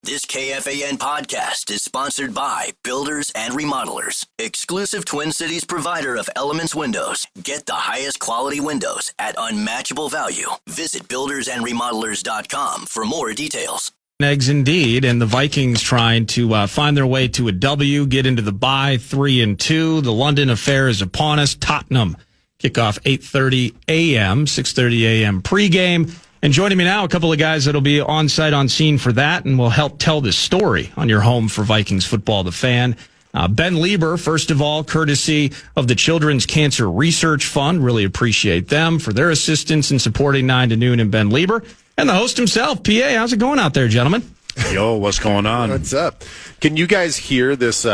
This KFAN podcast is sponsored by Builders and Remodelers, exclusive Twin Cities provider of Elements Windows. Get the highest quality windows at unmatchable value. Visit buildersandremodelers.com for more details. Eggs indeed, and the Vikings trying to find their way to a W, get into the bye 3-2. The London affair is upon us. Tottenham kickoff 8:30 a.m., 6:30 a.m. pregame. And joining me now, a couple of guys that'll be on site, on scene for that, and will help tell this story on your home for Vikings football, the fan. Ben Leber, first of all, courtesy of the Children's Cancer Research Fund. Really appreciate them for their assistance in supporting 9 to Noon and Ben Leber. And the host himself, PA. How's it going out there, gentlemen? Yo, what's going on? What's up? Can you guys hear this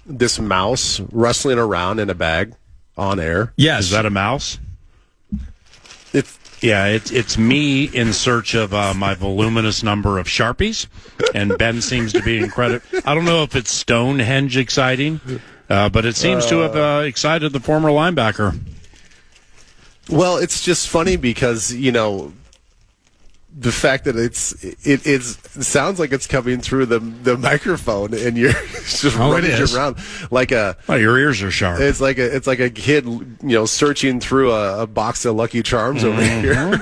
this mouse rustling around in a bag on air? Yes. Is that a mouse? It's me in search of my voluminous number of Sharpies, and Ben seems to be incredible. I don't know if it's Stonehenge exciting, but it seems to have excited the former linebacker. Well, it's just funny because, you know, the fact that it sounds like it's coming through the microphone, and you're just running around like a. Oh, your ears are sharp. It's like a kid, you know, searching through a box of Lucky Charms over here.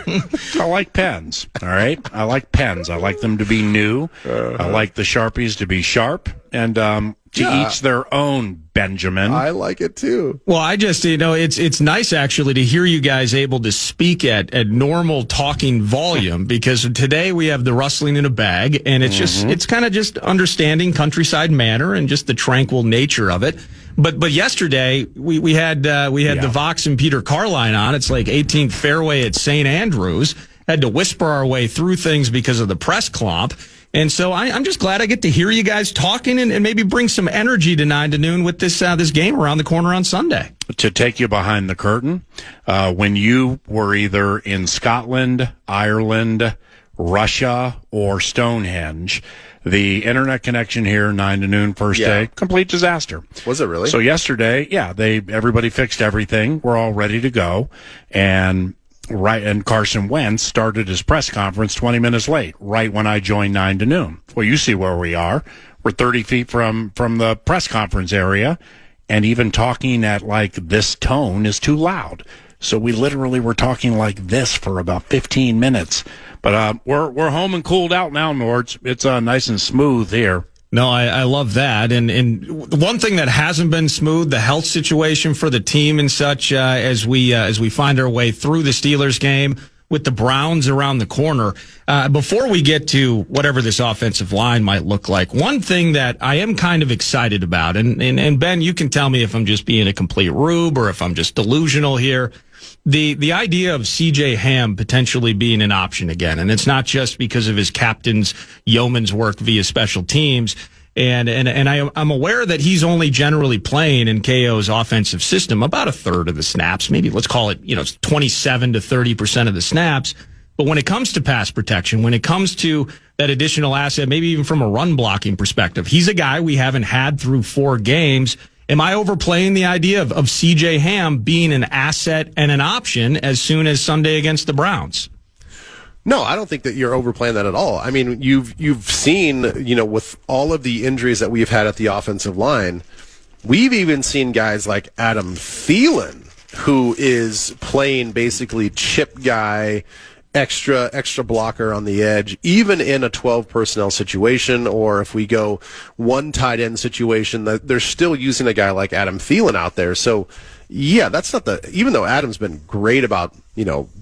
I like pens. All right, I like pens. I like them to be new. I like the Sharpies to be sharp, and to each their own. Benjamin, I like it too. Well, I just, you know, it's nice actually to hear you guys able to speak at normal talking volume, because today we have the rustling in a bag, and it's just, it's kind of just understanding countryside manner and just the tranquil nature of it. But yesterday we had the Vox and Peter Carline on. It's like 18th fairway at St. Andrews. Had to whisper our way through things because of the press clomp. And so I'm just glad I get to hear you guys talking and maybe bring some energy to 9 to Noon with this game around the corner on Sunday. To take you behind the curtain, when you were either in Scotland, Ireland, Russia, or Stonehenge, the internet connection here, 9 to Noon, first day, complete disaster. Was it really? So yesterday, everybody fixed everything. We're all ready to go. And Carson Wentz started his press conference 20 minutes late, right when I joined 9 to Noon. Well, you see where we are. We're 30 feet from the press conference area, and even talking at like this tone is too loud. So we literally were talking like this for about 15 minutes. But we're home and cooled out now, Nords. It's nice and smooth here. No, I love that. And one thing that hasn't been smooth, the health situation for the team and such, as we find our way through the Steelers game with the Browns around the corner. Before we get to whatever this offensive line might look like, one thing that I am kind of excited about, and Ben, you can tell me if I'm just being a complete rube or if I'm just delusional here. The idea of C.J. Ham potentially being an option again, and it's not just because of his captain's yeoman's work via special teams, and I'm aware that he's only generally playing in KO's offensive system about a third of the snaps, maybe let's call it 27 to 30% of the snaps. But when it comes to pass protection, when it comes to that additional asset, maybe even from a run blocking perspective, he's a guy we haven't had through 4 games. Am I overplaying the idea of C.J. Ham being an asset and an option as soon as Sunday against the Browns? No, I don't think that you're overplaying that at all. I mean, you've seen, with all of the injuries that we've had at the offensive line, we've even seen guys like Adam Thielen, who is playing basically chip guy, extra blocker on the edge, even in a 12 personnel situation, or if we go one tight end situation, that they're still using a guy like Adam Thielen out there. So yeah, that's not even though Adam's been great about,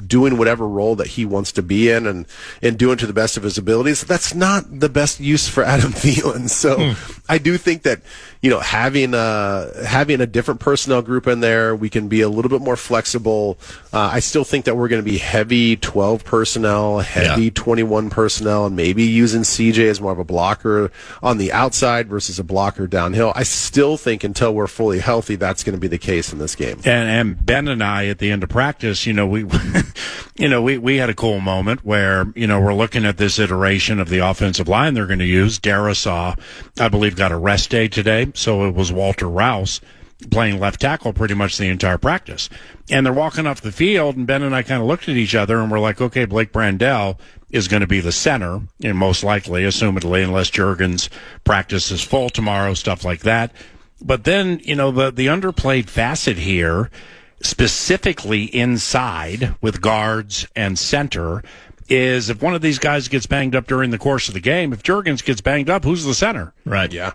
doing whatever role that he wants to be in and doing to the best of his abilities, that's not the best use for Adam Thielen. So I do think that, having a different personnel group in there, we can be a little bit more flexible. I still think that we're going to be heavy 12 personnel, heavy 21 personnel, and maybe using CJ as more of a blocker on the outside versus a blocker downhill. I still think until we're fully healthy, that's going to be the case in this game. And Ben and I, at the end of practice, we had a cool moment where, we're looking at this iteration of the offensive line they're going to use. Darasaw, I believe, got a rest day today, so it was Walter Rouse playing left tackle pretty much the entire practice. And they're walking off the field, and Ben and I kind of looked at each other, and we're like, okay, Blake Brandell, is going to be the center, and most likely, assumedly, unless Juergens practice is full tomorrow, stuff like that. But then, the underplayed facet here, specifically inside with guards and center, is if one of these guys gets banged up during the course of the game, if Juergens gets banged up, who's the center? Right. Yeah.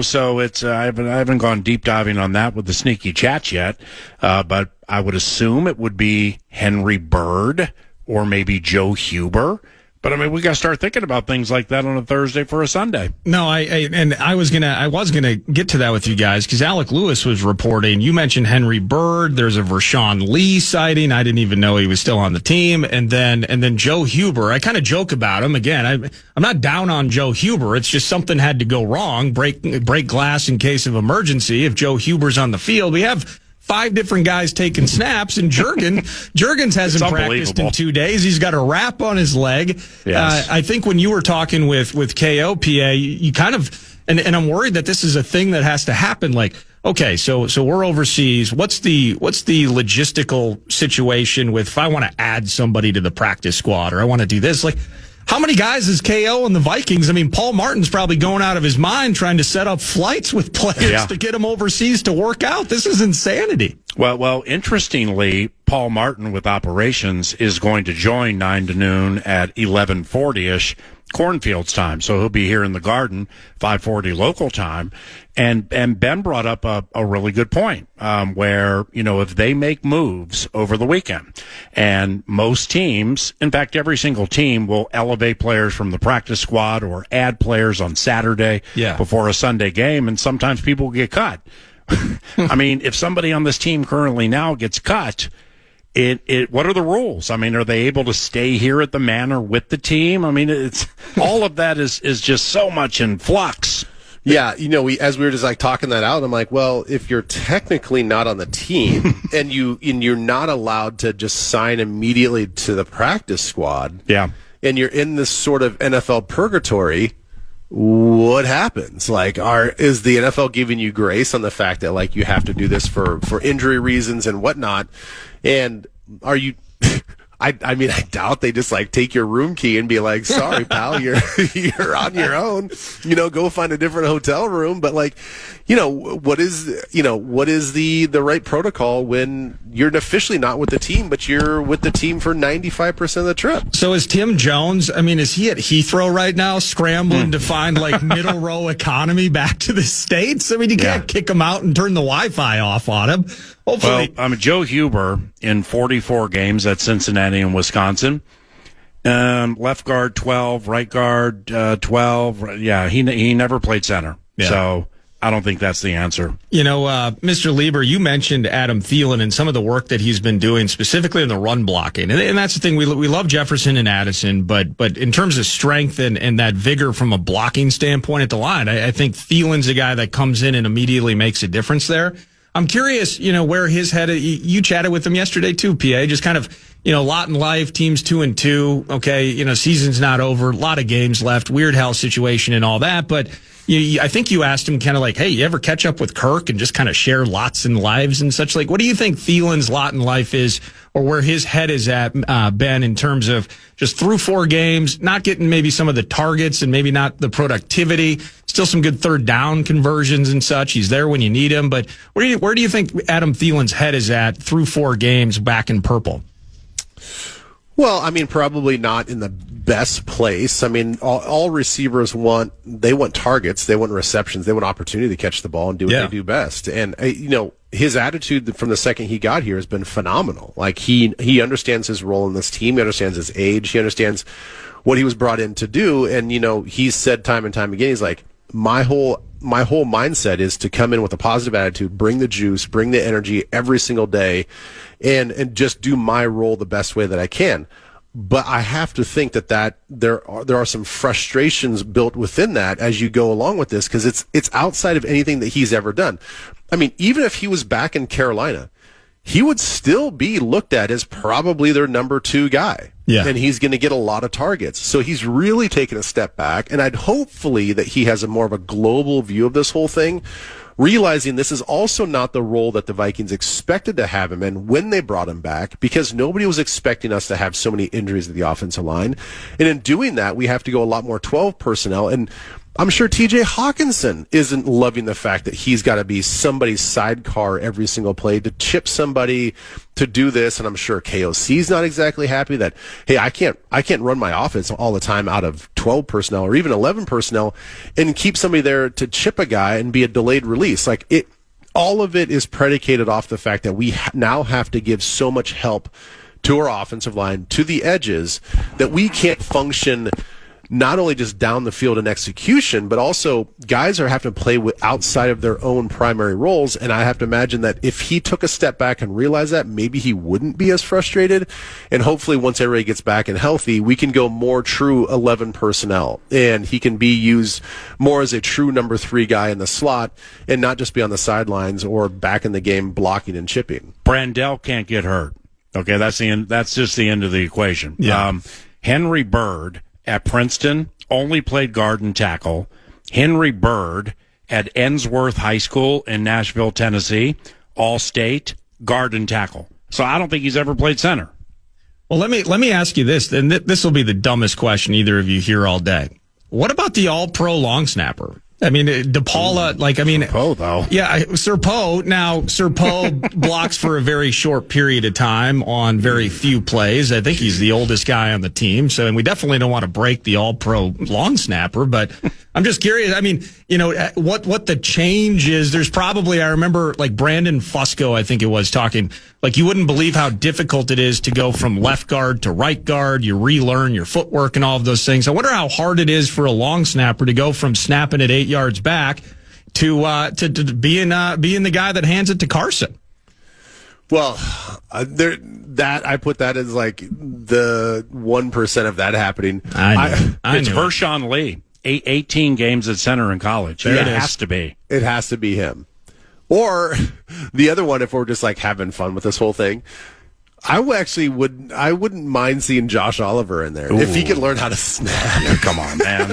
So it's I haven't gone deep diving on that with the sneaky chats yet, but I would assume it would be Henry Bird or maybe Joe Huber. But I mean, we got to start thinking about things like that on a Thursday for a Sunday. No, I was gonna get to that with you guys because Alec Lewis was reporting. You mentioned Henry Bird. There's a Vershawn Lee sighting. I didn't even know he was still on the team. And then Joe Huber. I kind of joke about him. Again, I'm not down on Joe Huber. It's just something had to go wrong. Break glass in case of emergency. If Joe Huber's on the field, we have 5 different guys taking snaps, and Juergens hasn't practiced in 2 days. He's got a wrap on his leg. Yes. I think when you were talking with KOPA, you kind of, and I'm worried that this is a thing that has to happen. Like, okay, so we're overseas. What's the logistical situation with if I want to add somebody to the practice squad or I want to do this? Like, how many guys is KO and the Vikings? I mean, Paul Martin's probably going out of his mind trying to set up flights with players to get them overseas to work out. This is insanity. Well, interestingly, Paul Martin with operations is going to join 9 to noon at 11:40-ish Cornfields time. So he'll be here in the Garden, 5:40 local time. And Ben brought up a really good point, where, if they make moves over the weekend, and most teams, in fact, every single team will elevate players from the practice squad or add players on Saturday before a Sunday game, and sometimes people get cut. I mean, if somebody on this team currently now gets cut, what are the rules? I mean, are they able to stay here at the Manor with the team? I mean, it's all of that is just so much in flux. Yeah, as we were just like talking that out, I'm like, well, if you're technically not on the team and you're not allowed to just sign immediately to the practice squad, and you're in this sort of NFL purgatory, what happens? Like, is the NFL giving you grace on the fact that like you have to do this for injury reasons and whatnot? And are you? I mean, I doubt they just like take your room key and be like, sorry, pal, you're on your own, go find a different hotel room. But like, what is the right protocol when you're officially not with the team, but you're with the team for 95% of the trip? So is Tim Jones, I mean, is he at Heathrow right now scrambling to find like middle row economy back to the States? I mean, you can't kick him out and turn the Wi-Fi off on him. Hopefully. Well, Joe Huber in 44 games at Cincinnati and Wisconsin. Left guard 12, right guard 12. Yeah, he never played center. Yeah. So I don't think that's the answer. Mr. Leber, you mentioned Adam Thielen and some of the work that he's been doing specifically in the run blocking. And that's the thing. We love Jefferson and Addison, but in terms of strength and that vigor from a blocking standpoint at the line, I think Thielen's a guy that comes in and immediately makes a difference there. I'm curious, where his head. You chatted with him yesterday too, PA. Just kind of, lot in life. Teams 2-2. Okay, season's not over. A lot of games left. Weird health situation and all that. But I think you asked him kind of like, hey, you ever catch up with Kirk and just kind of share lots and lives and such? Like, what do you think Thielen's lot in life is, or where his head is at, Ben, in terms of just through 4 games, not getting maybe some of the targets and maybe not the productivity? Still some good third down conversions and such. He's there when you need him. But where do you think Adam Thielen's head is at through 4 games back in purple? Well, I mean, probably not in the best place. I mean, all receivers want targets, they want receptions, they want opportunity to catch the ball and do what they do best. And his attitude from the second he got here has been phenomenal. Like he understands his role in this team, he understands his age, he understands what he was brought in to do. And he's said time and time again, he's like, my whole mindset is to come in with a positive attitude, bring the juice, bring the energy every single day, and just do my role the best way that I can. But I have to think that there are some frustrations built within that as you go along with this, because it's outside of anything that he's ever done. I mean, even if he was back in Carolina, he would still be looked at as probably their number 2 guy. Yeah. And he's going to get a lot of targets. So he's really taken a step back. And I'd hopefully that he has a more of a global view of this whole thing, realizing this is also not the role that the Vikings expected to have him in when they brought him back, because nobody was expecting us to have so many injuries at the offensive line. And in doing that, we have to go a lot more 12 personnel. And I'm sure TJ Hawkinson isn't loving the fact that he's got to be somebody's sidecar every single play to chip somebody to do this. And I'm sure KOC's not exactly happy that, hey, I can't run my offense all the time out of 12 personnel or even 11 personnel and keep somebody there to chip a guy and be a delayed release. Like all of it is predicated off the fact that we now have to give so much help to our offensive line, to the edges, that we can't function not only just down the field in execution, but also guys are having to play outside of their own primary roles. And I have to imagine that if he took a step back and realized that, maybe he wouldn't be as frustrated. And hopefully once everybody gets back and healthy, we can go more true 11 personnel. And he can be used more as a true number 3 guy in the slot and not just be on the sidelines or back in the game blocking and chipping. Brandell can't get hurt. Okay, that's the end. That's just the end of the equation. Yeah. Henry Bird at Princeton only played guard and tackle. Henry Bird at Ensworth High School in Nashville, Tennessee, all-state, guard and tackle. So I don't think he's ever played center. Well, let me ask you this, and this will be the dumbest question either of you hear all day. What about the all-pro long snapper? I mean, DePaula, Serpo, though. Yeah, Serpo. Now, Serpo blocks for a very short period of time on very few plays. I think he's the oldest guy on the team. So, and we definitely don't want to break the all-pro long snapper, but I'm just curious. I mean, what the change is. There's probably, I remember like Brandon Fusco, I think it was, talking, like you wouldn't believe how difficult it is to go from left guard to right guard. You relearn your footwork and all of those things. I wonder how hard it is for a long snapper to go from snapping it 8 yards back to being the guy that hands it to Carson. Well, I put that as like the 1% of that happening. It's Vershawn Lee. 18 games at center in college. It has to be. It has to be him. Or the other one, if we're just like having fun with this whole thing, I wouldn't mind seeing Josh Oliver in there. Ooh. If he could learn how to snap. Yeah, come on, man.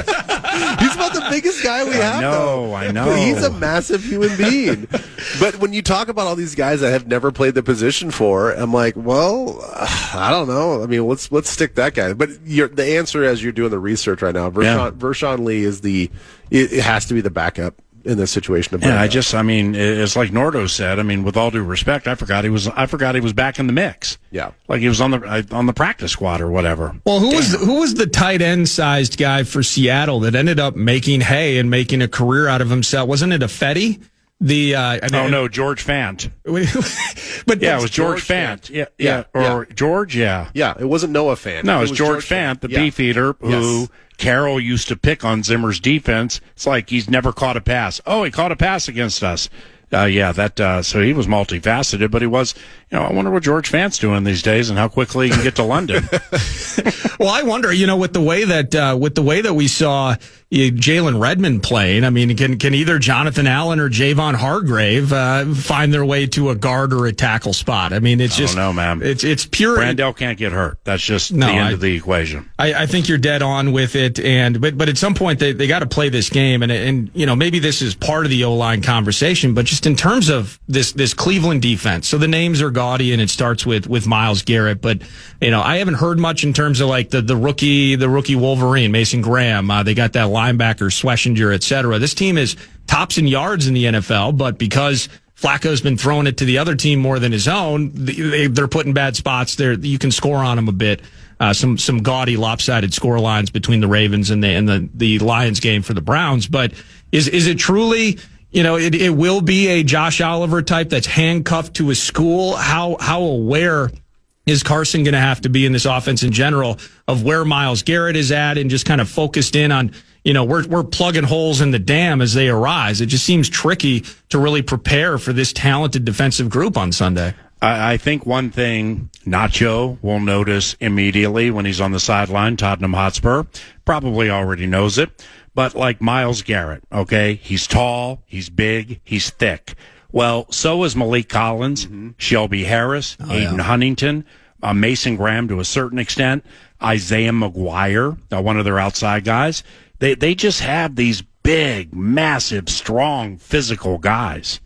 He's about the biggest guy we have, though. I know. But he's a massive human being. But when you talk about all these guys that have never played the position for, I'm like, well, I don't know. I mean, let's stick that guy. But the answer, as you're doing the research right now, Vershawn Lee is it has to be the backup in this situation. Yeah, it's like Nordo said. I mean, with all due respect, I forgot he was back in the mix. Yeah, like he was on the practice squad or whatever. Well, who was the tight end sized guy for Seattle that ended up making hay and making a career out of himself? Wasn't it Fetty? George Fant. But yeah, it was George Fant. Yeah. George. Yeah. Yeah, it wasn't Noah Fant. No, it was George Fant, the beefeater who Carroll used to pick on Zimmer's defense. It's like he's never caught a pass. Oh, he caught a pass against us. So he was multifaceted, but he was, I wonder what George Fant's doing these days and how quickly he can get to London. Well, I wonder, with the way that we saw Jalen Redmond playing, I mean, can either Jonathan Allen or Javon Hargrave find their way to a guard or a tackle spot? I mean, it's just, I don't know, man. It's pure. Brandell can't get hurt. That's just the end of the equation. I think you're dead on with it, but at some point they got to play this game, and maybe this is part of the O-line conversation, but just in terms of this Cleveland defense. So the names are gaudy, and it starts with Myles Garrett, but I haven't heard much in terms of like the rookie Wolverine, Mason Graham. They got that linebacker Schwessinger, et cetera. This team is tops in yards in the NFL, but because Flacco's been throwing it to the other team more than his own, they're put in bad spots. You can score on them a bit. Some gaudy, lopsided score lines between the Ravens and the Lions game for the Browns. But is it truly, it will be a Josh Oliver type that's handcuffed to his school? How aware is Carson going to have to be in this offense in general of where Myles Garrett is at and just kind of focused in on, we're plugging holes in the dam as they arise? It just seems tricky to really prepare for this talented defensive group on Sunday. I think one thing Nacho will notice immediately when he's on the sideline, Tottenham Hotspur, probably already knows it, but like Myles Garrett, okay? He's tall, he's big, he's thick. Well, so is Malik Collins, Shelby Harris, Aiden Huntington. Mason Graham to a certain extent, Isaiah McGuire, one of their outside guys. They just have these big, massive, strong, physical guys.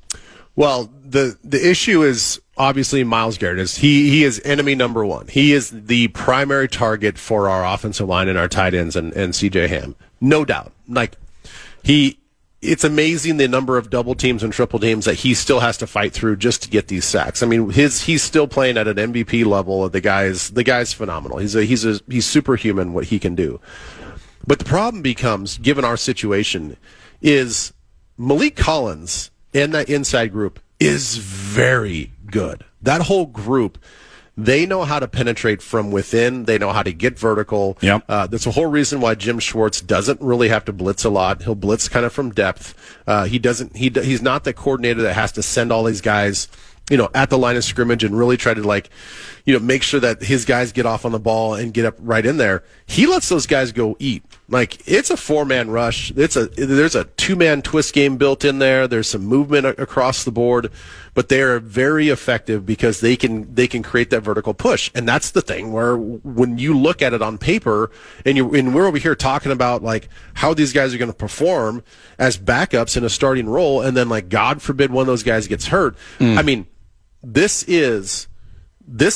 Well, the issue is obviously Myles Garrett. He is enemy number one. He is the primary target for our offensive line and our tight ends and CJ Ham. No doubt. It's amazing the number of double teams and triple teams that he still has to fight through just to get these sacks. I mean, he's still playing at an MVP level. The guy's phenomenal. He's superhuman what he can do. But the problem becomes, given our situation, is Malik Collins and that inside group is very good. That whole group, they know how to penetrate from within. They know how to get vertical. Yep. That's the whole reason why Jim Schwartz doesn't really have to blitz a lot. He'll blitz kind of from depth. He's not the coordinator that has to send all these guys, at the line of scrimmage and really try to make sure that his guys get off on the ball and get up right in there. He lets those guys go eat. It's a 4-man rush. There's a 2-man twist game built in there. There's some movement across the board, but they are very effective because they can create that vertical push. And that's the thing where when you look at it on paper and we're over here talking about how these guys are going to perform as backups in a starting role, and then God forbid one of those guys gets hurt. I mean, this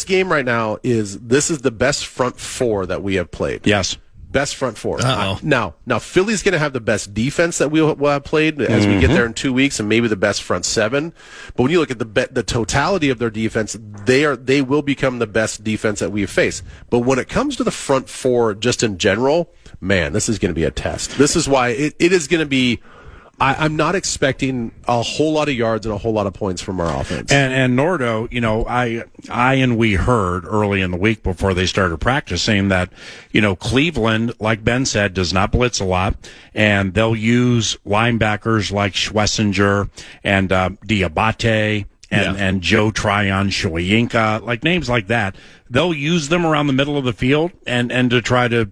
game right now is the best front four that we have played. Yes. Best front four. Uh-oh. Now Philly's going to have the best defense that we'll have played as we get there in 2 weeks, and maybe the best front seven. But when you look at the totality of their defense, they will become the best defense that we have faced. But when it comes to the front four, just in general, man, this is going to be a test. This is why it is going to be. I'm not expecting a whole lot of yards and a whole lot of points from our offense. And Nordo, I and we heard early in the week before they started practicing that, Cleveland, like Ben said, does not blitz a lot, and they'll use linebackers like Schlesinger and Diabate and Joe Tryon Shoyinka, names like that. They'll use them around the middle of the field and to try to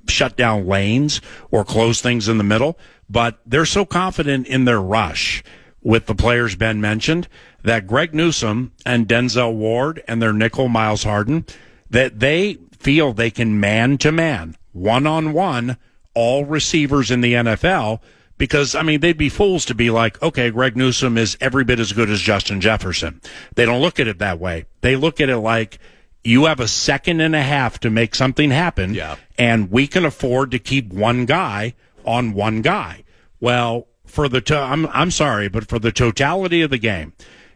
shut down lanes or close things in the middle. But they're so confident in their rush with the players Ben mentioned that Greg Newsome and Denzel Ward and their nickel Miles Harden, that they feel they can man-to-man, one-on-one, all receivers in the NFL. Because, they'd be fools to be like, okay, Greg Newsome is every bit as good as Justin Jefferson. They don't look at it that way. They look at it like, you have a second and a half to make something happen, and we can afford to keep one guy on one guy. Well, I'm sorry, but for the totality of the game,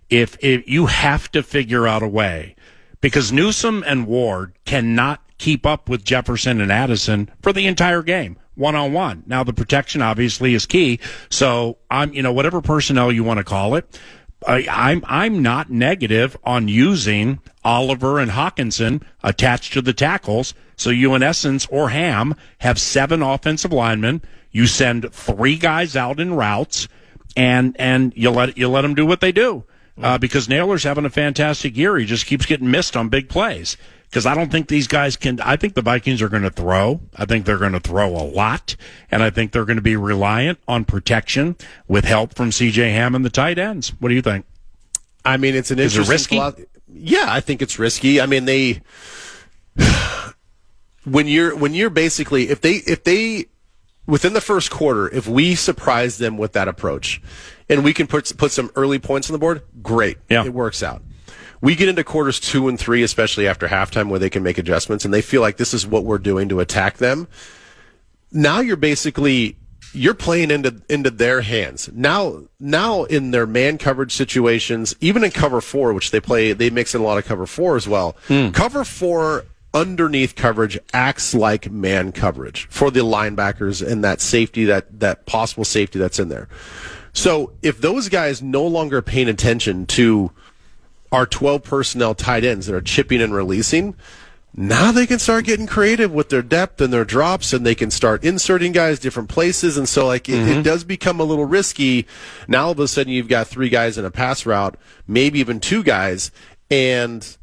if you have to figure out a way, because Newsome and Ward cannot keep up with Jefferson and Addison for the entire game, one-on-one. Now, the protection obviously is key, so whatever personnel you want to call it, I'm not negative on using Oliver and Hawkinson attached to the tackles. So you, in essence, or Ham, have 7 offensive linemen. You send 3 guys out in routes, and you let them do what they do. Because Naylor's having a fantastic year. He just keeps getting missed on big plays. Because I don't think these guys can. I think the Vikings are going to throw. I think they're going to throw a lot, and I think they're going to be reliant on protection with help from C.J. Ham and the tight ends. What do you think? It's an interesting. Is it risky? Yeah, I think it's risky. When you're basically if they within the first quarter, if we surprise them with that approach, and we can put some early points on the board, great. Yeah. It works out. We get into quarters 2 and 3, especially after halftime, where they can make adjustments, and they feel like this is what we're doing to attack them. Now you're playing into their hands. Now in their man coverage situations, even in cover 4, which they mix in a lot of cover 4 as well. Cover 4 underneath coverage acts like man coverage for the linebackers and that safety, that possible safety that's in there. So if those guys no longer are paying attention to our 12 personnel tight ends that are chipping and releasing, now they can start getting creative with their depth and their drops, and they can start inserting guys different places. And so it does become a little risky. Now all of a sudden you've got 3 guys in a pass route, maybe even 2 guys, and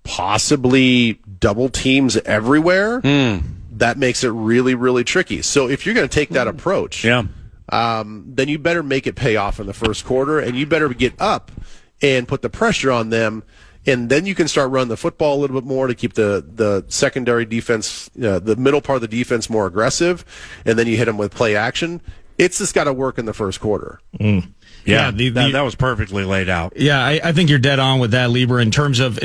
possibly double teams everywhere. That makes it really, really tricky. So if you're going to take that approach, then you better make it pay off in the first quarter, and you better get up and put the pressure on them and then you can start running the football a little bit more to keep the secondary defense, the middle part of the defense more aggressive, and then you hit them with play action. It's just got to work in the first quarter. Yeah, that was perfectly laid out. Yeah, I think you're dead on with that, Leber, in terms of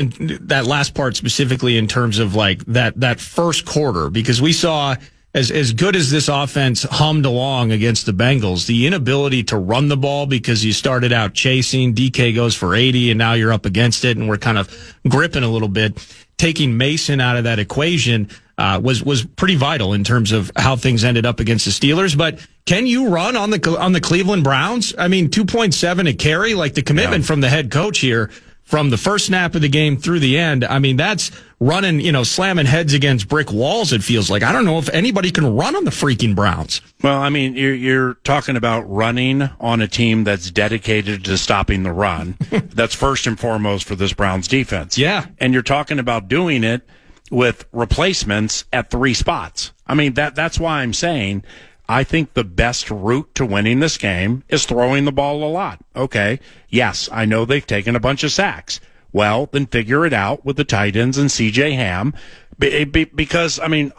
that last part specifically in terms of like that first quarter, because we saw as good as this offense hummed along against the Bengals, the inability to run the ball because you started out chasing, DK goes for 80, and now you're up against it, and we're kind of gripping a little bit. Taking Mason out of that equation was pretty vital in terms of how things ended up against the Steelers. But can you run on the Cleveland Browns? I mean, 2.7 a carry, like the commitment from the head coach here, from the first snap of the game through the end. I mean, that's running, slamming heads against brick walls, it feels like. I don't know if anybody can run on the freaking Browns. Well, I mean, you're talking about running on a team that's dedicated to stopping the run. That's first and foremost for this Browns defense. Yeah. And you're talking about doing it with replacements at 3 spots. I mean, that's why I'm saying I think the best route to winning this game is throwing the ball a lot. Okay, yes, I know they've taken a bunch of sacks. Well, then figure it out with the tight ends and C.J. Ham, because I mean,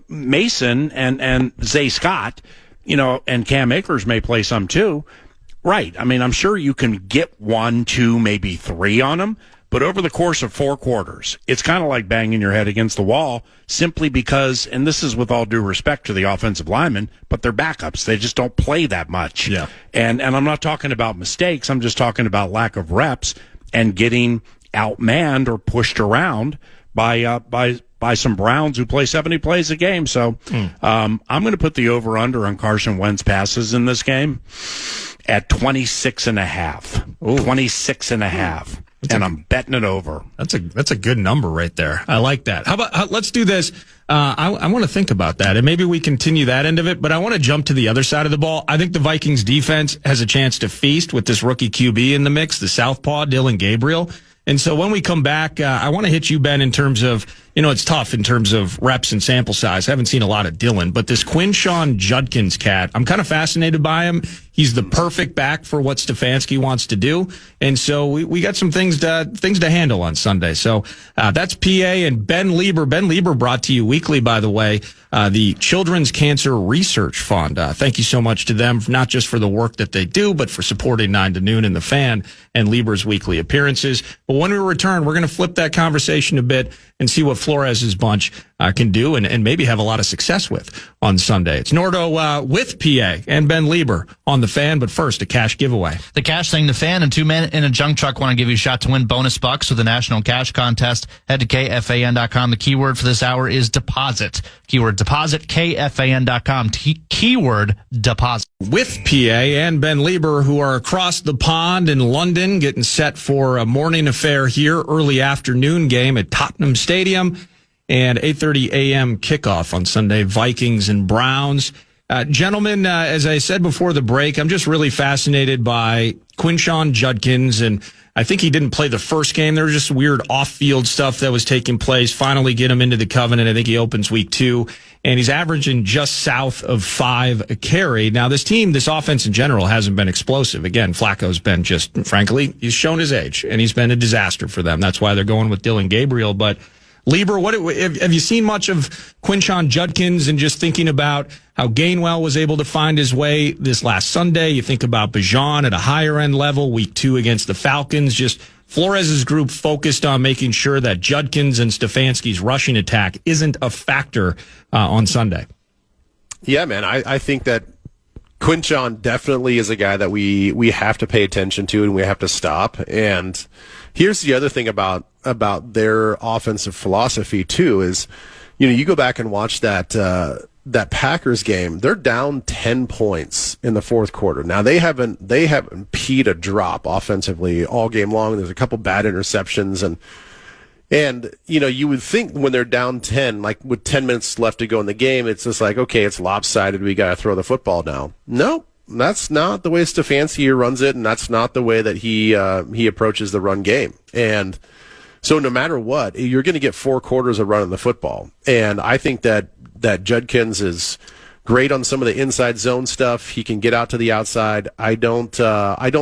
Mason and Zay Scott, and Cam Akers may play some too. Right. I mean, I'm sure you can get 1, 2, maybe 3 on them. But over the course of 4 quarters, it's kind of like banging your head against the wall simply because, and this is with all due respect to the offensive linemen, but they're backups. They just don't play that much. Yeah. And I'm not talking about mistakes. I'm just talking about lack of reps and getting outmanned or pushed around by some Browns who play 70 plays a game. So I'm going to put the over-under on Carson Wentz passes in this game at 26.5. 26.5. And I'm betting it over. That's a good number right there. I like that. How about let's do this? I want to think about that, and maybe we continue that end of it. But I want to jump to the other side of the ball. I think the Vikings defense has a chance to feast with this rookie QB in the mix, the southpaw Dylan Gabriel. And so when we come back, I want to hit you, Ben, in terms of, it's tough in terms of reps and sample size. I haven't seen a lot of Dylan, but this Quinshawn Judkins cat, I'm kind of fascinated by him. He's the perfect back for what Stefanski wants to do. And so we got some things to handle on Sunday. So that's PA and Ben Leber. Ben Leber brought to you weekly, by the way, the Children's Cancer Research Fund. Thank you so much to them, not just for the work that they do, but for supporting 9 to Noon and the Fan and Lieber's weekly appearances. But when we return, we're going to flip that conversation a bit and see what Flores' bunch can do and maybe have a lot of success with on Sunday. It's Nordo with PA and Ben Leber on the Fan, but first, a cash giveaway. The cash thing, the Fan, and 2 men in a junk truck want to give you a shot to win bonus bucks with the National Cash Contest. Head to KFAN.com. The keyword for this hour is deposit. Keyword deposit, KFAN.com. Keyword deposit. With PA and Ben Leber, who are across the pond in London, getting set for a morning affair here, early afternoon game at Tottenham Stadium, and 8:30 a.m. kickoff on Sunday, Vikings and Browns. Gentlemen, as I said before the break, I'm just really fascinated by Quinshawn Judkins, and I think he didn't play the first game. There was just weird off-field stuff that was taking place. Finally get him into the Covenant. I think he opens week 2, and he's averaging just south of 5 a carry. Now, this offense in general hasn't been explosive. Again, Flacco's been just, frankly, he's shown his age, and he's been a disaster for them. That's why they're going with Dylan Gabriel, but Leber, have you seen much of Quinshawn Judkins, and just thinking about how Gainwell was able to find his way this last Sunday? You think about Bijan at a higher end level, week 2 against the Falcons. Just Flores' group focused on making sure that Judkins and Stefanski's rushing attack isn't a factor on Sunday. Yeah, man, I think that Quinshawn definitely is a guy that we have to pay attention to and we have to stop. And here's the other thing about their offensive philosophy too is, you go back and watch that Packers game. They're down 10 points in the fourth quarter. Now they haven't peed a drop offensively all game long. There's a couple bad interceptions and you would think when they're down 10, like with 10 minutes left to go in the game, it's just like, okay, it's lopsided. We got to throw the football now. No, that's not the way Stefanski runs it, and that's not the way that he approaches the run game. And so no matter what, you're going to get 4 quarters of running the football. And I think that Judkins is great on some of the inside zone stuff. He can get out to the outside. I don't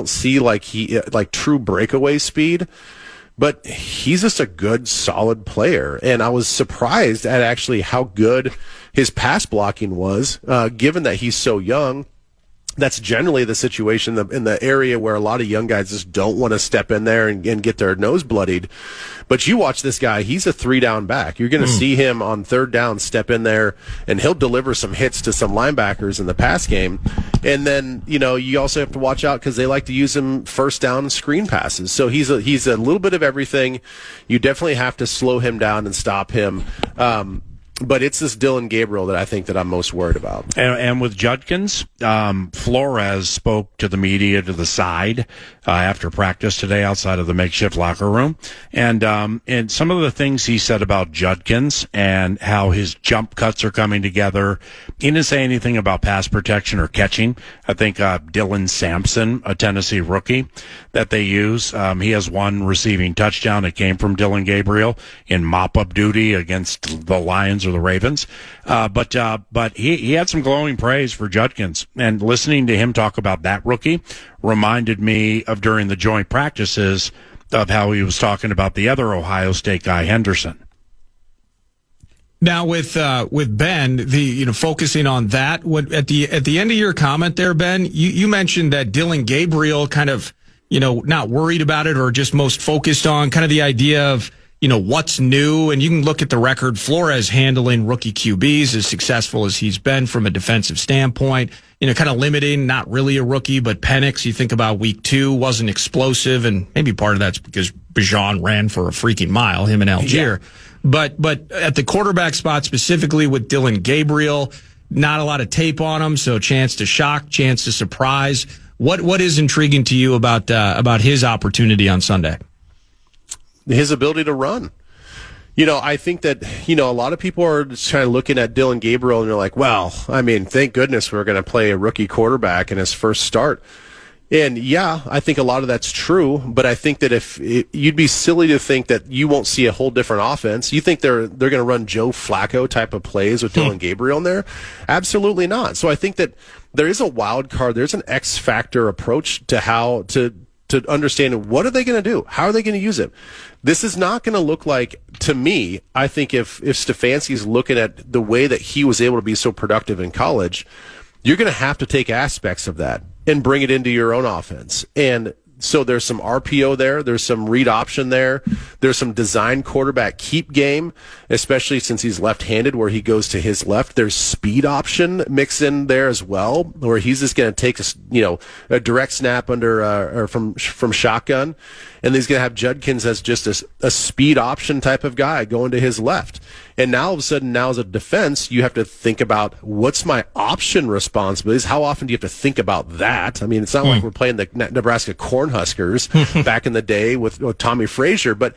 see like true breakaway speed. but he's just a good, solid player. And I was surprised at actually how good his pass blocking was, given that he's so young. That's generally the situation in the area where a lot of young guys just don't want to step in there and get their nose bloodied. But you watch this guy, he's a 3-down back. You're going to see him on 3rd down step in there, and he'll deliver some hits to some linebackers in the pass game. And then, you also have to watch out because they like to use him 1st down screen passes. So he's a little bit of everything. You definitely have to slow him down and stop him. But it's this Dylan Gabriel that I think that I'm most worried about. And with Judkins, Flores spoke to the media to the side after practice today outside of the makeshift locker room. And some of the things he said about Judkins and how his jump cuts are coming together. He didn't say anything about pass protection or catching. I think Dylan Sampson, a Tennessee rookie that they use, he has one receiving touchdown. It came from Dylan Gabriel in mop-up duty against the Lions or the Ravens. But he had some glowing praise for Judkins. And listening to him talk about that rookie reminded me of during the joint practices of how he was talking about the other Ohio State guy, Henderson. Now with Ben, focusing on that, at the end of your comment there, Ben, you mentioned that Dylan Gabriel kind of, not worried about it or just most focused on kind of the idea of, what's new. And you can look at the record. Flores handling rookie QBs as successful as he's been from a defensive standpoint, kind of limiting, not really a rookie, but Penix, you think about week 2, wasn't explosive. And maybe part of that's because Bijan ran for a freaking mile, him and Algier. Yeah. But at the quarterback spot, specifically with Dylan Gabriel, not a lot of tape on him. So chance to shock, chance to surprise. What is intriguing to you about his opportunity on Sunday? His ability to run. I think that, a lot of people are just kind of looking at Dylan Gabriel and they're like, well, I mean, thank goodness we're going to play a rookie quarterback in his first start. And yeah, I think a lot of that's true, but I think that you'd be silly to think that you won't see a whole different offense. You think they're going to run Joe Flacco type of plays with Dylan Gabriel in there? Absolutely not. So I think that there is a wild card. There's an X factor approach to how to understand what are they going to do? How are they going to use it? This is not going to look like, to me, I think if Stefanski's looking at the way that he was able to be so productive in college, you're going to have to take aspects of that and bring it into your own offense. And so there's some RPO there. There's some read option there. There's some design quarterback keep game, especially since he's left-handed where he goes to his left. There's speed option mixed in there as well, where he's just going to take a direct snap under or from shotgun, and he's going to have Judkins as just a speed option type of guy going to his left. And now all of a sudden, now as a defense, you have to think about what's my option responsibilities. How often do you have to think about that? I mean, it's not like we're playing the Nebraska Cornhuskers back in the day with Tommy Frazier, but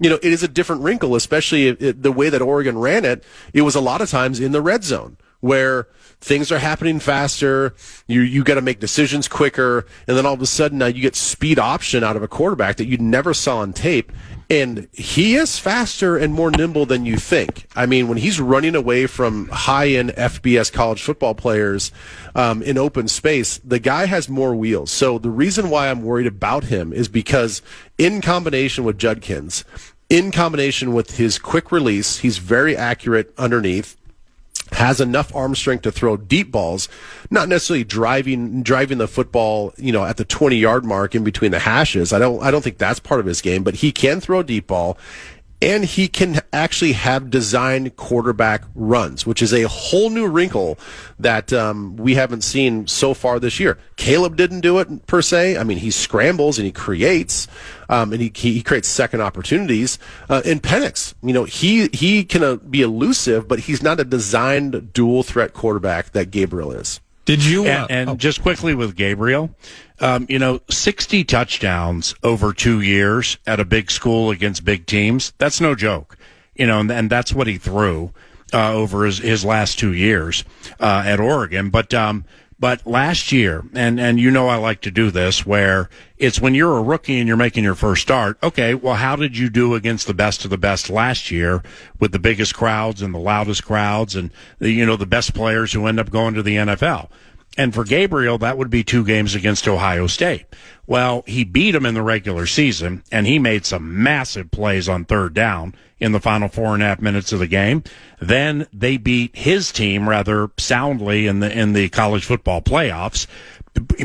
it is a different wrinkle, especially the way that Oregon ran it. It was a lot of times in the red zone where things are happening faster. You got to make decisions quicker, and then all of a sudden now you get speed option out of a quarterback that you never saw on tape. And he is faster and more nimble than you think. I mean, when he's running away from high-end FBS college football players in open space, the guy has more wheels. So the reason why I'm worried about him is because in combination with Judkins, in combination with his quick release, he's very accurate underneath, has enough arm strength to throw deep balls, not necessarily driving the football, at the 20-yard mark in between the hashes. I don't think that's part of his game, but he can throw a deep ball, and he can actually have designed quarterback runs, which is a whole new wrinkle that we haven't seen so far this year. Caleb didn't do it per se. I mean, he scrambles and he creates, and he creates second opportunities. And Penix, he can be elusive, but he's not a designed dual threat quarterback that Gabriel is. Did you? Just quickly with Gabriel, 60 touchdowns over 2 years at a big school against big teams. That's no joke, and that's what he threw over his last 2 years at Oregon. But last year, and I like to do this, where it's when you're a rookie and you're making your first start. Okay, well, how did you do against the best of the best last year with the biggest crowds and the loudest crowds and the best players who end up going to the NFL? And for Gabriel, that would be 2 games against Ohio State. Well, he beat them in the regular season, and he made some massive plays on third down in the final 4.5 minutes of the game. Then they beat his team rather soundly in the college football playoffs.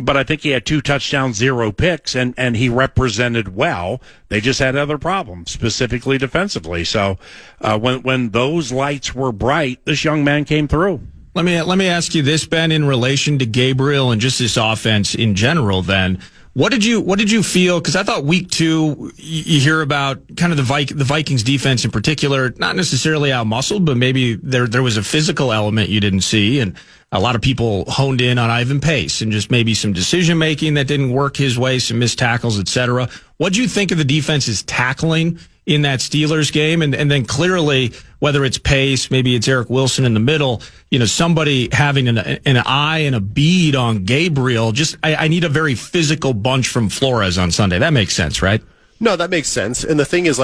But I think he had 2 touchdowns, 0 picks, and he represented well. They just had other problems, specifically defensively. So when those lights were bright, this young man came through. Let me ask you this, Ben, in relation to Gabriel and just this offense in general. Then, what did you feel? Because I thought week 2, you hear about kind of the Vikings defense in particular, not necessarily out muscled, but maybe there was a physical element you didn't see, and a lot of people honed in on Ivan Pace and just maybe some decision making that didn't work his way, some missed tackles, etc. What do you think of the defense's tackling in that Steelers game? And then clearly, whether it's Pace, maybe it's Eric Wilson in the middle, somebody having an eye and a bead on Gabriel. Just, I need a very physical bunch from Flores on Sunday. That makes sense, right? No, that makes sense. And the thing is,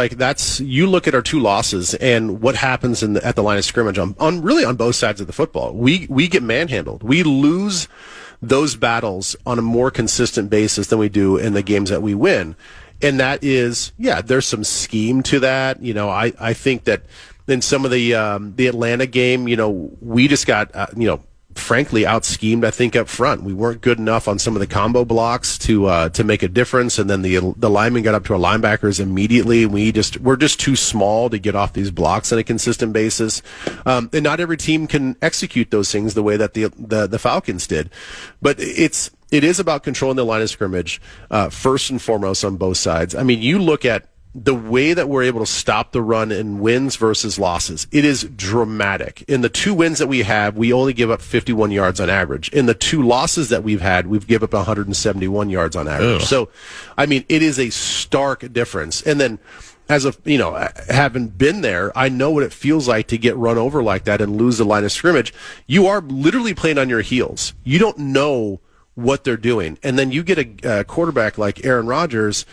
you look at our 2 losses and what happens at the line of scrimmage on both sides of the football. We get manhandled. We lose those battles on a more consistent basis than we do in the games that we win. And that is, there's some scheme to that. I think that in some of the Atlanta game, we just got, frankly out-schemed, I think, up front. We weren't good enough on some of the combo blocks to make a difference. And then the linemen got up to our linebackers immediately. We're just too small to get off these blocks on a consistent basis. And not every team can execute those things the way that the Falcons did. But it is about controlling the line of scrimmage, first and foremost on both sides. I mean, you look at the way that we're able to stop the run in wins versus losses. It is dramatic. In the 2 wins that we have, we only give up 51 yards on average. In the 2 losses that we've had, we've given up 171 yards on average. Ugh. So, I mean, it is a stark difference. And then, having been there, I know what it feels like to get run over like that and lose the line of scrimmage. You are literally playing on your heels. You don't know what they're doing. And then you get a quarterback like Aaron Rodgers,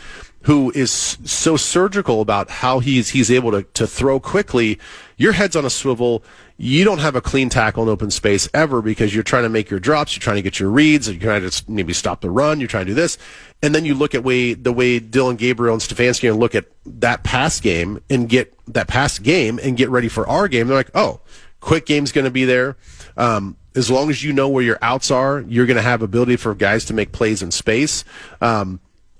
who is so surgical about how he's able to throw quickly. Your head's on a swivel. You don't have a clean tackle in open space ever because you're trying to make your drops, you're trying to get your reads, you're trying to maybe stop the run, you're trying to do this. And then you look at the way Dylan Gabriel and Stefanski and look at that pass game and get ready for our game. They're like, oh, quick game's going to be there. As long as you know where your outs are, you're going to have ability for guys to make plays in space.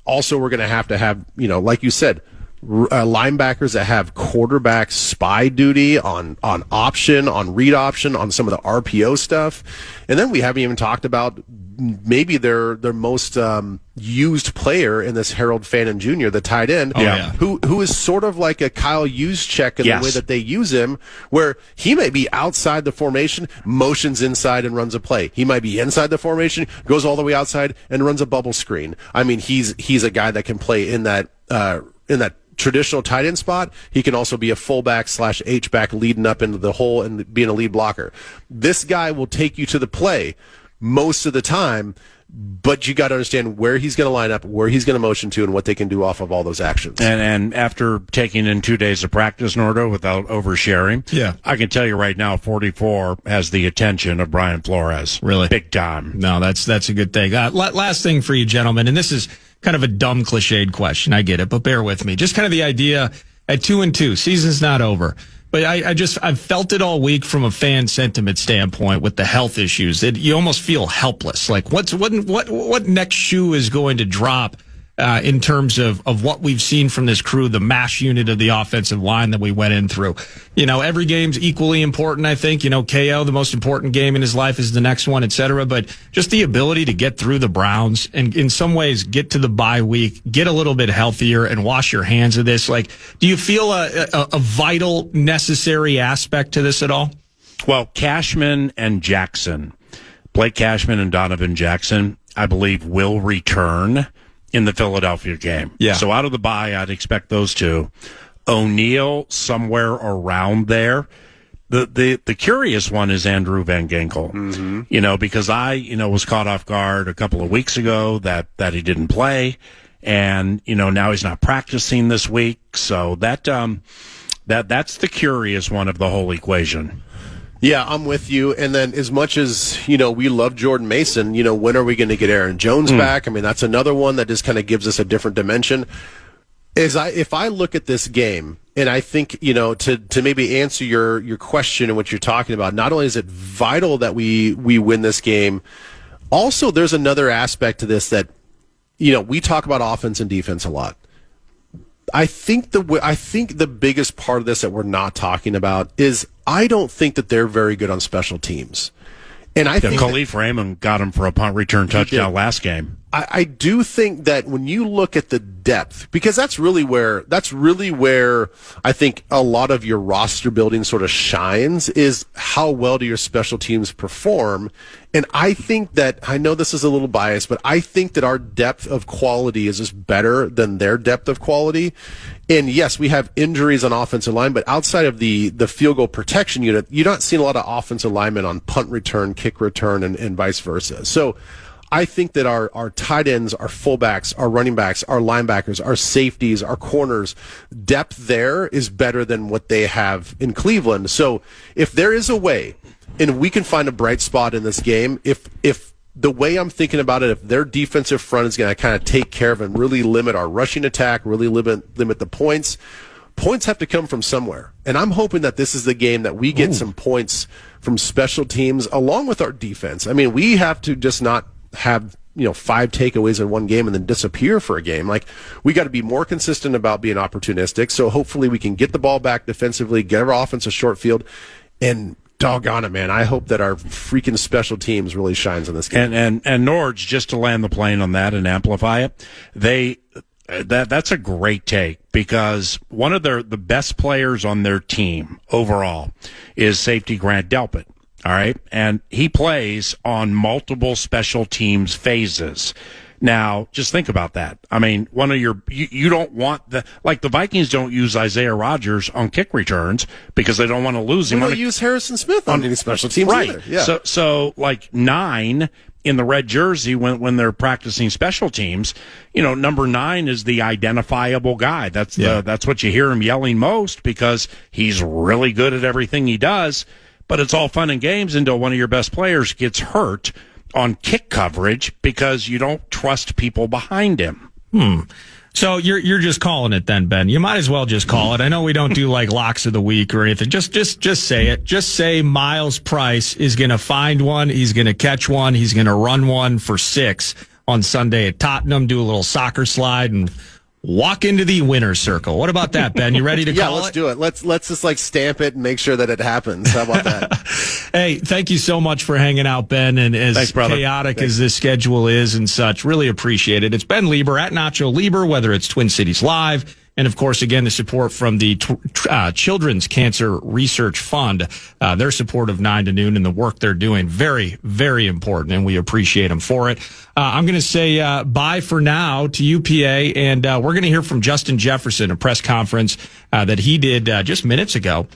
Also, we're going to have, like you said, linebackers that have quarterback spy duty on option, on read option, on some of the RPO stuff. And then we haven't even talked about maybe their most used player in this Harold Fannin Jr., the tight end, who is sort of like a Kyle Juszczyk in the way that they use him, where he may be outside the formation, motions inside and runs a play. He might be inside the formation, goes all the way outside and runs a bubble screen. I mean, he's a guy that can play in that traditional tight end spot. He can also be a fullback / H-back leading up into the hole and being a lead blocker. This guy will take you to the play most of the time, but you got to understand where he's going to line up, where he's going to motion to, and what they can do off of all those actions. And after taking in 2 days of practice, Nordo, without oversharing, I can tell you right now, 44 has the attention of Brian Flores. Really? Big time. No, that's a good thing. Last thing for you, gentlemen, and this is kind of a dumb, cliched question. I get it, but bear with me. Just kind of the idea at 2-2, season's not over. But I've felt it all week from a fan sentiment standpoint with the health issues. You almost feel helpless. Like what next shoe is going to drop in terms of what we've seen from this crew, the mash unit of the offensive line that we went in through. Every game's equally important, I think. KO, the most important game in his life is the next one, et cetera. But just the ability to get through the Browns and in some ways get to the bye week, get a little bit healthier and wash your hands of this. Like, do you feel a vital, necessary aspect to this at all? Well, Cashman and Jackson, Blake Cashman and Donovan Jackson, I believe will return in the Philadelphia game. Yeah. So out of the bye, I'd expect those two. O'Neal somewhere around there. The curious one is Andrew Van Ginkel. Mm-hmm. Because I was caught off guard a couple of weeks ago that he didn't play, and now he's not practicing this week. So that's the curious one of the whole equation. Yeah, I'm with you. And then as much as, we love Jordan Mason, when are we going to get Aaron Jones back? I mean, that's another one that just kind of gives us a different dimension. If I look at this game, and I think, to maybe answer your question and what you're talking about, not only is it vital that we win this game, also there's another aspect to this that, we talk about offense and defense a lot. I think the biggest part of this that we're not talking about is I don't think that they're very good on special teams. And I think Khalif Raymond got him for a punt return touchdown last game. I do think that when you look at the depth, because that's really where I think a lot of your roster building sort of shines, is how well do your special teams perform. And I think that, I know this is a little biased, but I think that our depth of quality is just better than their depth of quality. And yes, we have injuries on offensive line, but outside of the field goal protection unit, you're not seeing a lot of offensive linemen on punt return, kick return, and vice versa. So I think that our tight ends, our fullbacks, our running backs, our linebackers, our safeties, our corners, depth there is better than what they have in Cleveland. So if there is a way, and we can find a bright spot in this game, if the way I'm thinking about it, if their defensive front is going to kind of take care of and really limit our rushing attack, really limit the points have to come from somewhere. And I'm hoping that this is the game that we get some points from special teams along with our defense. I mean, we have to just not have 5 takeaways in one game and then disappear for a game. Like, we got to be more consistent about being opportunistic. So hopefully we can get the ball back defensively, get our offense a short field, and doggone it, man, I hope that our freaking special teams really shines in this game. And Norge, just to land the plane on that and amplify it, that's a great take, because one of the best players on their team overall is safety Grant Delpit. All right. And he plays on multiple special teams phases. Now, just think about that. I mean, you don't want the Vikings don't use Isaiah Rodgers on kick returns because they don't want to lose him. They don't use Harrison Smith on any special teams either. Yeah. So 9 in the red jersey when they're practicing special teams, number 9 is the identifiable guy. That's what you hear him yelling most, because he's really good at everything he does. But it's all fun and games until one of your best players gets hurt on kick coverage because you don't trust people behind him. So you're just calling it then, Ben. You might as well just call it. I know we don't do like locks of the week or anything. Just say it. Just say Miles Price is going to find one. He's going to catch one. He's going to run one for 6 on Sunday at Tottenham, do a little soccer slide, and walk into the winner's circle. What about that, Ben? You ready to call it? Yeah, let's do it. Let's just stamp it and make sure that it happens. How about that? Hey, thank you so much for hanging out, Ben. And as Thanks, chaotic as this schedule is and such, really appreciate it. It's Ben Leber at Nacho Leber, whether it's Twin Cities Live. And, of course, again, the support from the Children's Cancer Research Fund, their support of 9 to Noon and the work they're doing, very, very important, and we appreciate them for it. I'm going to say bye for now to UPA, and we're going to hear from Justin Jefferson, a press conference that he did just minutes ago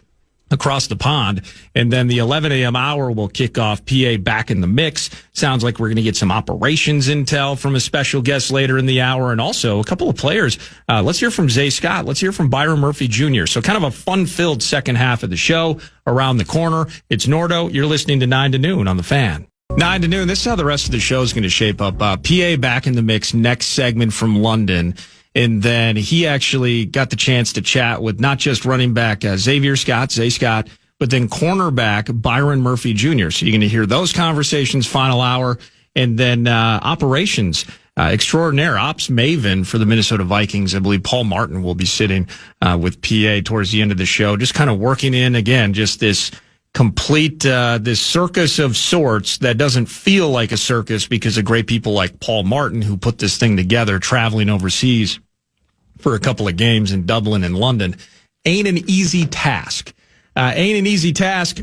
across the pond. And then the 11 a.m. hour will kick off PA back in the mix. Sounds like we're going to get some operations intel from a special guest later in the hour, and also a couple of players. Let's hear from Zay Scott. Let's hear from Byron Murphy Jr. So kind of a fun-filled second half of the show around the corner. It's Nordo. You're listening to 9 to Noon on the Fan. 9 to Noon. This is how the rest of the show is going to shape up. PA back in the mix, next segment from London. And then he actually got the chance to chat with not just running back Zay Scott, but then cornerback Byron Murphy Jr. So you're going to hear those conversations, final hour, and then operations extraordinaire, ops maven for the Minnesota Vikings. I believe Paul Martin will be sitting with PA towards the end of the show, just kind of working in, again, just this complete this circus of sorts that doesn't feel like a circus because of great people like Paul Martin who put this thing together, traveling overseas for a couple of games in Dublin and London. Ain't an easy task.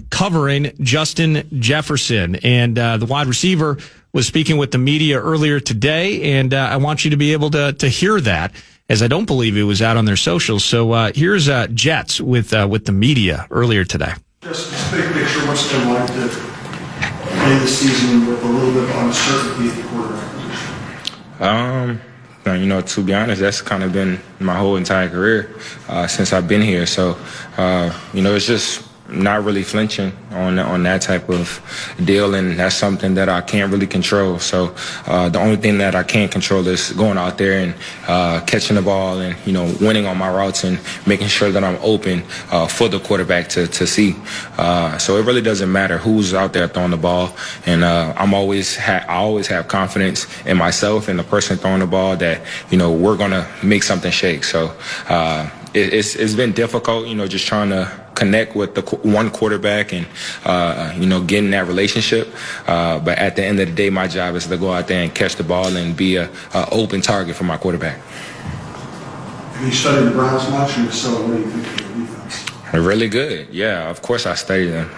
Covering Justin Jefferson. And the wide receiver was speaking with the media earlier today, and I want you to be able to hear that, as I don't believe it was out on their socials. So here's Jets with the media earlier today. Just big picture, what's it like to play the season with a little bit of uncertainty at the quarterback position? To be honest, that's kind of been my whole entire career since I've been here. So, it's just not really flinching on that type of deal, and that's something that I can't really control. So the only thing that I can control is going out there and catching the ball and winning on my routes and making sure that I'm open for the quarterback to see. So it really doesn't matter who's out there throwing the ball, and I always have confidence in myself and the person throwing the ball that we're gonna make something shake. So it's been difficult, just trying to connect with the one quarterback and getting that relationship. But at the end of the day, my job is to go out there and catch the ball and be a open target for my quarterback. Have you studied the Browns much, and if so, what do you think of their defense? Really good. Yeah, of course I studied them.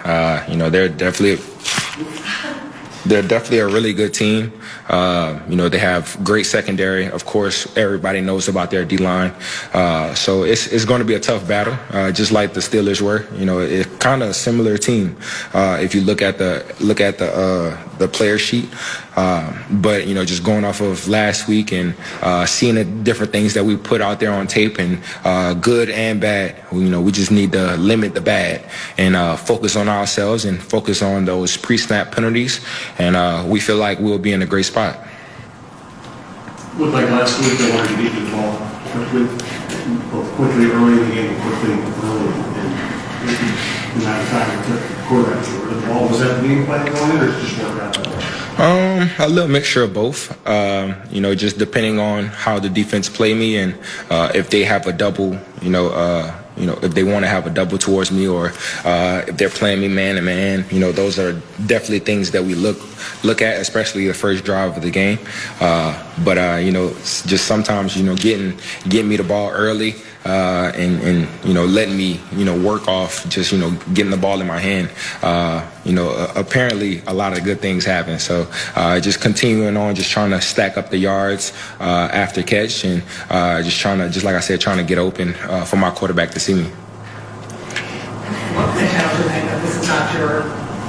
They're definitely a really good team. They have great secondary. Of course, everybody knows about their D-line. So it's going to be a tough battle, just like the Steelers were. It's kind of a similar team if you look at the player sheet. But just going off of last week and seeing the different things that we put out there on tape, and good and bad, we just need to limit the bad and focus on ourselves and focus on those pre-snap penalties. And we feel like we'll be in a great spot. Looked like last week they wanted to get the ball quickly early in the game, quickly early, and the amount of time it took the quarterback to rid of the ball. Was that the game plan going in, or just work out? A little mixture of both. Just depending on how the defense play me, and if they have a double, if they want to have a double towards me, or if they're playing me man to man, those are definitely things that we look at, especially the first drive of the game. But just sometimes, getting me the ball early, and letting me work off just getting the ball in my hand. Apparently a lot of good things happen. So just continuing on, just trying to stack up the yards after catch, and just like I said, trying to get open for my quarterback to see me. What kind of challenge, I know this is not your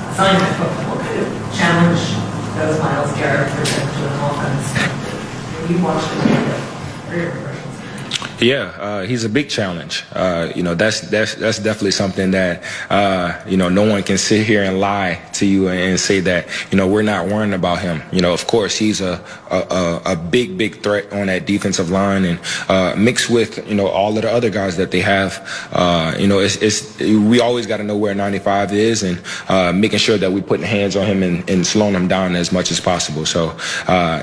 assignment, but what kind of challenge does Myles Garrett present to an offense? When you watch the game, what are your impressions? Yeah, he's a big challenge. That's definitely something that no one can sit here and lie to you and say that we're not worrying about him. Of course he's a big threat on that defensive line, and mixed with all of the other guys that they have. We always got to know where 95 is, and making sure that we putting hands on him and slowing him down as much as possible. So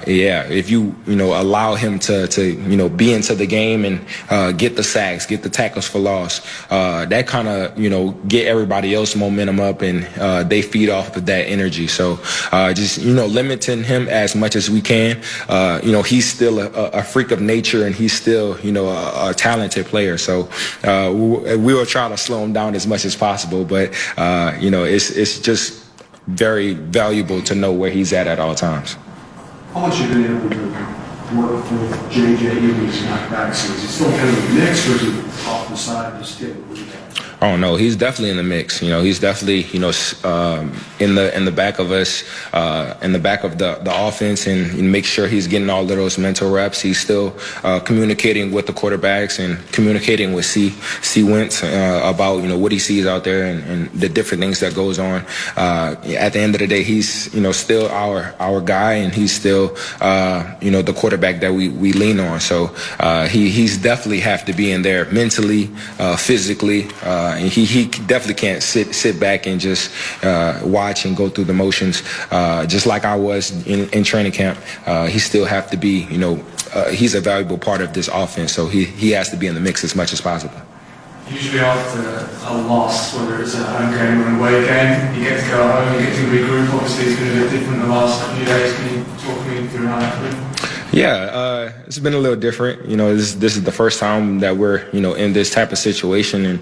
if you allow him to be into the game and get the sacks, get the tackles for loss, that kind of get everybody else momentum up, and they feed off of that energy. So just limiting him as much as we can. He's still a freak of nature, and he's still a talented player. So we will try to slow him down as much as possible. But it's just very valuable to know where he's at all times. How much have you been able to work with JJ in these knockbacks? Is he still kind of a mix, or is he off the side just getting the rebound? Oh no, he's definitely in the mix. He's definitely in the back of us, in the back of the offense, and make sure he's getting all of those mental reps. He's still communicating with the quarterbacks and communicating with C Wentz about what he sees out there and the different things that goes on. At the end of the day, he's still our guy, and he's still the quarterback that we lean on. So he's definitely have to be in there mentally, physically. And he definitely can't sit back and just watch and go through the motions, just like I was in training camp. He still have to be, he's a valuable part of this offense, so he has to be in the mix as much as possible. Usually after a loss, whether it's a home game or an away game, you get to go home, you get to regroup. Obviously it's been a bit different the last few days. Can you talk me through how that's been? Yeah, it's been a little different. This is the first time that we're, in this type of situation, and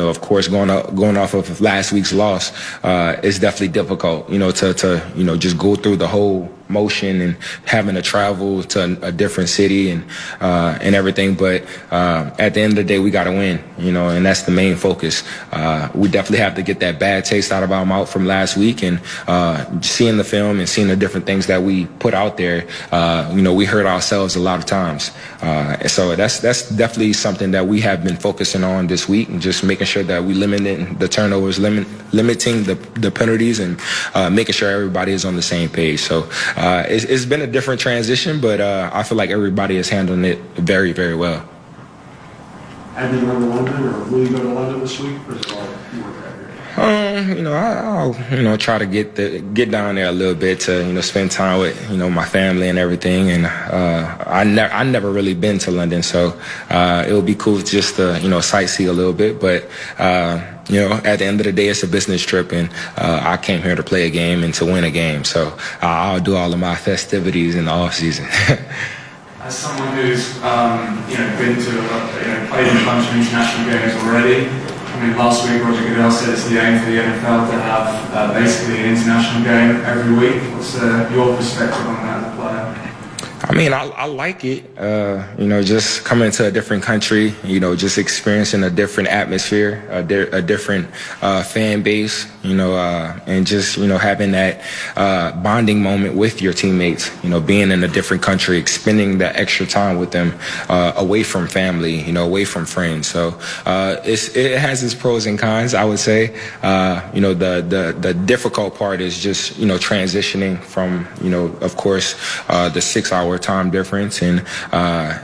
of course, going off of last week's loss, it's definitely difficult, to just go through the whole motion and having to travel to a different city and everything. But at the end of the day, we got to win, and that's the main focus. We definitely have to get that bad taste out of our mouth from last week, and seeing the film and seeing the different things that we put out there, we hurt ourselves a lot of times. So that's definitely something that we have been focusing on this week, and just making sure that we limit the turnovers, limiting the penalties, and making sure everybody is on the same page. So it's been a different transition, but I feel like everybody is handling it very, very well. Have you gone to London, or will you go to London this week, or is it all you work out here? I'll try to get down there a little bit to spend time with my family and everything. And I never really been to London, so it would be cool just to sightsee a little bit. But at the end of the day, it's a business trip, and I came here to play a game and to win a game. So I'll do all of my festivities in the off season. As someone who's been to played in a bunch of international games already, I mean, last week Roger Goodell said it's the aim for the NFL to have basically an international game every week. What's your perspective on that as a player? I mean, I like it, just coming to a different country, just experiencing a different atmosphere, a different fan base, and just, having that bonding moment with your teammates, being in a different country, spending that extra time with them, away from family, away from friends. So it has its pros and cons, I would say. The difficult part is just, transitioning from, of course, the 6-hour time difference, and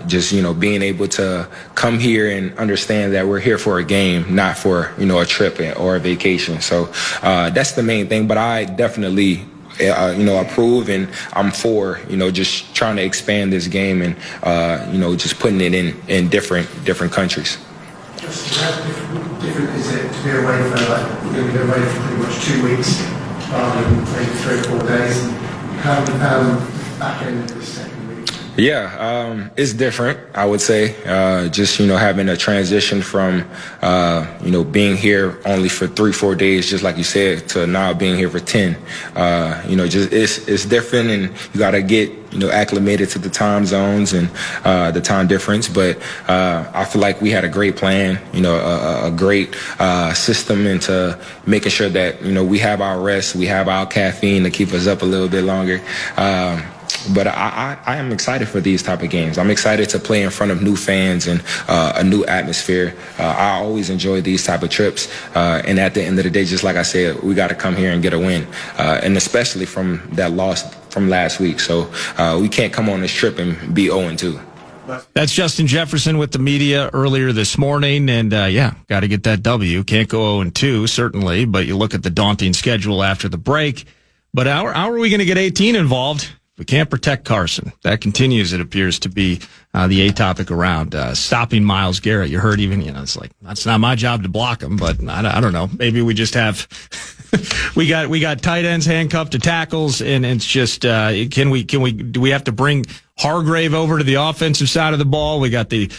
just being able to come here and understand that we're here for a game, not for a trip or a vacation. So that's the main thing. But I definitely approve, and I'm for just trying to expand this game, and just putting it in different countries. Just how different is it to be away for we're going to be away for pretty much 2 weeks rather than maybe 3 or 4 days? And how have you found back end of this second week? Yeah, it's different, I would say. Just, having a transition from, being here only for 3-4 days, just like you said, to now being here for 10. It's different, and you got to get, acclimated to the time zones and the time difference. But I feel like we had a great plan, a great system into making sure that, we have our rest, we have our caffeine to keep us up a little bit longer. But I am excited for these type of games. I'm excited to play in front of new fans and a new atmosphere. I always enjoy these type of trips. And at the end of the day, just like I said, we got to come here and get a win. And especially from that loss from last week. So we can't come on this trip and be 0-2. That's Justin Jefferson with the media earlier this morning. And, got to get that W. Can't go 0-2, certainly. But you look at the daunting schedule after the break. But how are we going to get 18 involved? We can't protect Carson. That continues, it appears, to be the topic around stopping Myles Garrett. You heard even, it's like, that's not my job to block him, but I don't know. Maybe we just have we got tight ends handcuffed to tackles, and it's just do we have to bring Hargrave over to the offensive side of the ball? We got the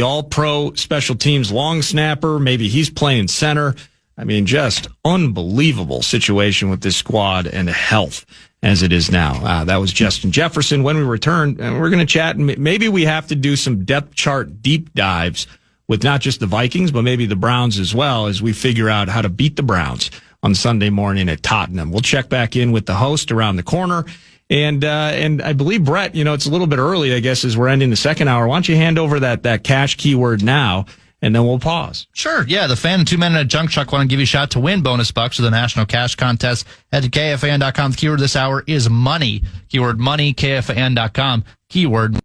all-pro special teams long snapper. Maybe he's playing center. I mean, just unbelievable situation with this squad and health as it is now. That was Justin Jefferson. When we return, we're going to chat, and maybe we have to do some depth chart deep dives with not just the Vikings, but maybe the Browns as well, as we figure out how to beat the Browns on Sunday morning at Tottenham. We'll check back in with the host around the corner. And I believe, Brett, it's a little bit early, I guess, as we're ending the second hour. Why don't you hand over that cash keyword now, and then we'll pause. Sure. Yeah. The Fan and 2 Men in a Junk Truck want to give you a shot to win bonus bucks with the National Cash Contest. Head to KFAN.com. The keyword this hour is money. Keyword money, KFAN.com. Keyword